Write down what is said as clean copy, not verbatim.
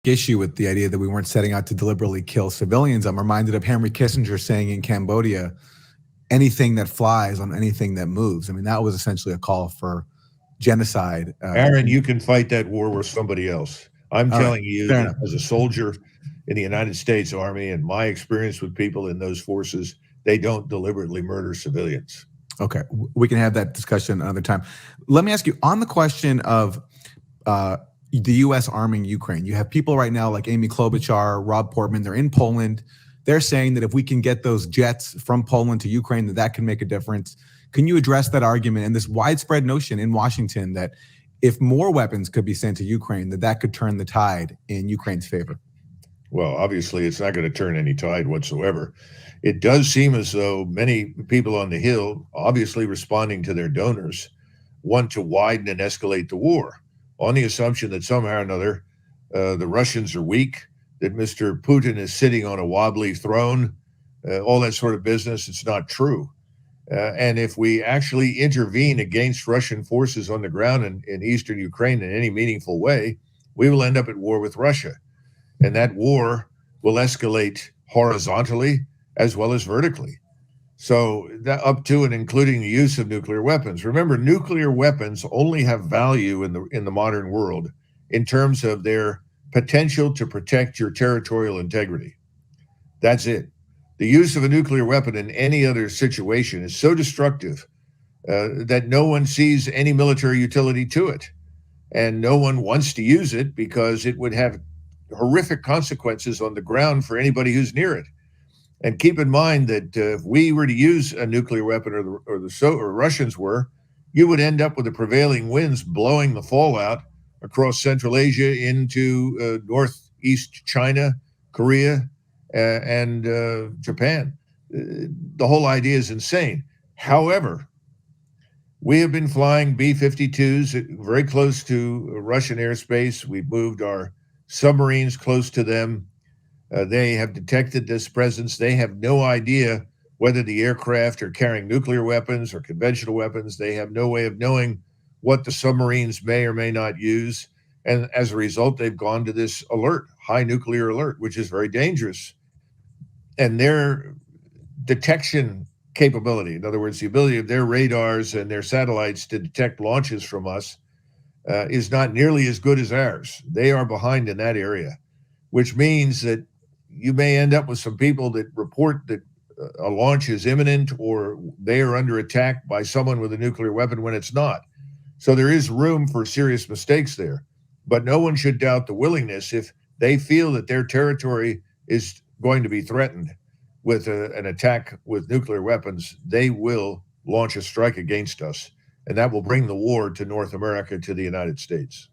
issue with the idea that we weren't setting out to deliberately kill civilians. I'm reminded of Henry Kissinger saying in Cambodia, anything that flies on anything that moves. I mean, that was essentially a call for genocide. Aaron, you can fight that war with somebody else. I'm telling you that as a soldier in the United States Army and my experience with people in those forces, they don't deliberately murder civilians. Okay, we can have that discussion another time. Let me ask you, on the question of the U.S. arming Ukraine, you have people right now like Amy Klobuchar, Rob Portman, they're in Poland. They're saying that if we can get those jets from Poland to Ukraine, that can make a difference. Can you address that argument and this widespread notion in Washington that if more weapons could be sent to Ukraine, that could turn the tide in Ukraine's favor? Well, obviously, it's not going to turn any tide whatsoever. It does seem as though many people on the Hill, obviously responding to their donors, want to widen and escalate the war on the assumption that somehow or another the Russians are weak, that Mr. Putin is sitting on a wobbly throne, all that sort of business. It's not true. And if we actually intervene against Russian forces on the ground in eastern Ukraine in any meaningful way, we will end up at war with Russia. And that war will escalate horizontally as well as vertically. So that up to and including the use of nuclear weapons. Remember, nuclear weapons only have value in the modern world in terms of their potential to protect your territorial integrity. That's it. The use of a nuclear weapon in any other situation is so destructive that no one sees any military utility to it. And no one wants to use it because it would have horrific consequences on the ground for anybody who's near it. And keep in mind that if we were to use a nuclear weapon or Russians were, you would end up with the prevailing winds blowing the fallout across Central Asia into northeast China, Korea, and Japan. The whole idea is insane. However, we have been flying B-52s very close to Russian airspace. We've moved our submarines close to them. They have detected this presence. They have no idea whether the aircraft are carrying nuclear weapons or conventional weapons. They have no way of knowing what the submarines may or may not use. And as a result, they've gone to this alert, high nuclear alert, which is very dangerous. And their detection capability, in other words, the ability of their radars and their satellites to detect launches from us, is not nearly as good as ours. They are behind in that area, which means that you may end up with some people that report that a launch is imminent or they are under attack by someone with a nuclear weapon when it's not. So there is room for serious mistakes there. But no one should doubt the willingness, if they feel that their territory is going to be threatened with an attack with nuclear weapons, they will launch a strike against us. And that will bring the war to North America, to the United States.